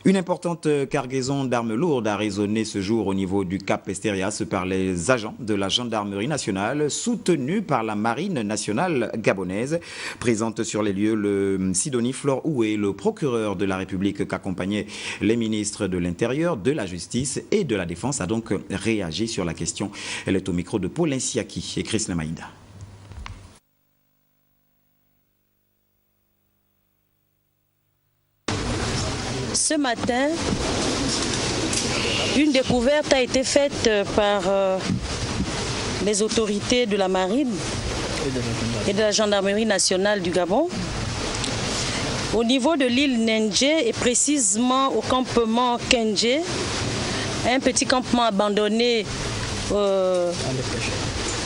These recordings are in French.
Une importante cargaison d'armes lourdes a résonné ce jour au niveau du Cap Esterias par les agents de la gendarmerie nationale soutenus par la marine nationale gabonaise. Présente sur les lieux, le Sidonie Flore Oué, le procureur de la République qu'accompagnaient les ministres de l'Intérieur, de la Justice et de la Défense, a donc réagi sur la question. Elle est au micro de Paul Insiaki et Chris Lemaïda. Ce matin, une découverte a été faite par les autorités de la marine et de la gendarmerie nationale du Gabon au niveau de l'île Nendjé et précisément au campement Kendjé, un petit campement abandonné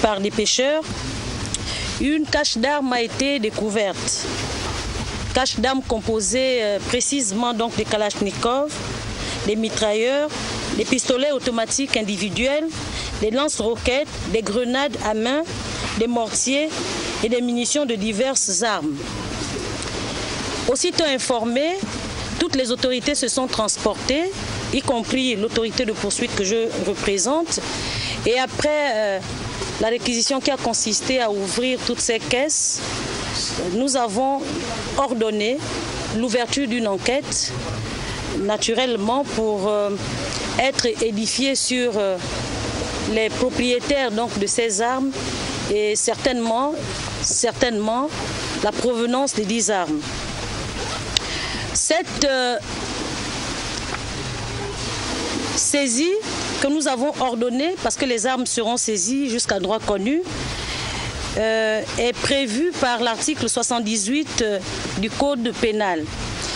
par des pêcheurs. Une cache d'armes a été découverte. Cache d'armes composée précisément donc des kalachnikovs, des mitrailleurs, des pistolets automatiques individuels, des lance-roquettes, des grenades à main, des mortiers et des munitions de diverses armes. Aussitôt informées, toutes les autorités se sont transportées, y compris l'autorité de poursuite que je représente. Et après la réquisition qui a consisté à ouvrir toutes ces caisses, nous avons ordonné l'ouverture d'une enquête, naturellement pour être édifié sur les propriétaires donc, de ces armes et certainement la provenance des 10 armes. Cette saisie que nous avons ordonnée, parce que les armes seront saisies jusqu'à droit connu, est prévue par l'article 78 du Code pénal,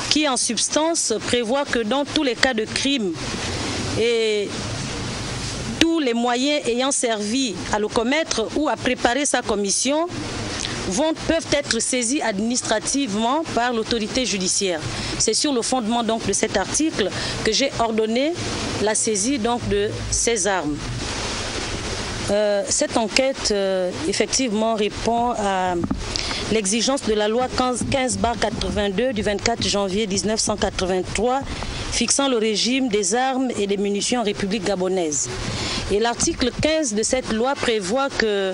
qui en substance prévoit que dans tous les cas de crime et tous les moyens ayant servi à le commettre ou à préparer sa commission peuvent être saisis administrativement par l'autorité judiciaire. C'est sur le fondement donc, de cet article que j'ai ordonné la saisie donc, de ces armes. Cette enquête, effectivement, répond à l'exigence de la loi 15/82 du 24 janvier 1983 fixant le régime des armes et des munitions en République gabonaise. Et l'article 15 de cette loi prévoit que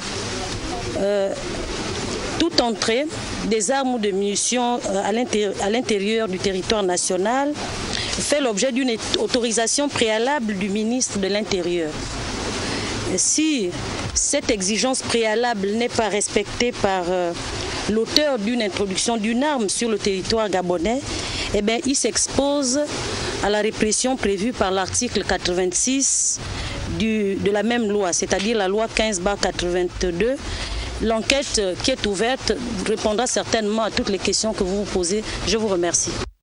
toute entrée des armes ou de munitions à l'intérieur du territoire national fait l'objet d'une autorisation préalable du ministre de l'Intérieur. Si cette exigence préalable n'est pas respectée par l'auteur d'une introduction d'une arme sur le territoire gabonais, eh bien, il s'expose à la répression prévue par l'article 86 de la même loi, c'est-à-dire la loi 15/82. L'enquête qui est ouverte répondra certainement à toutes les questions que vous vous posez. Je vous remercie.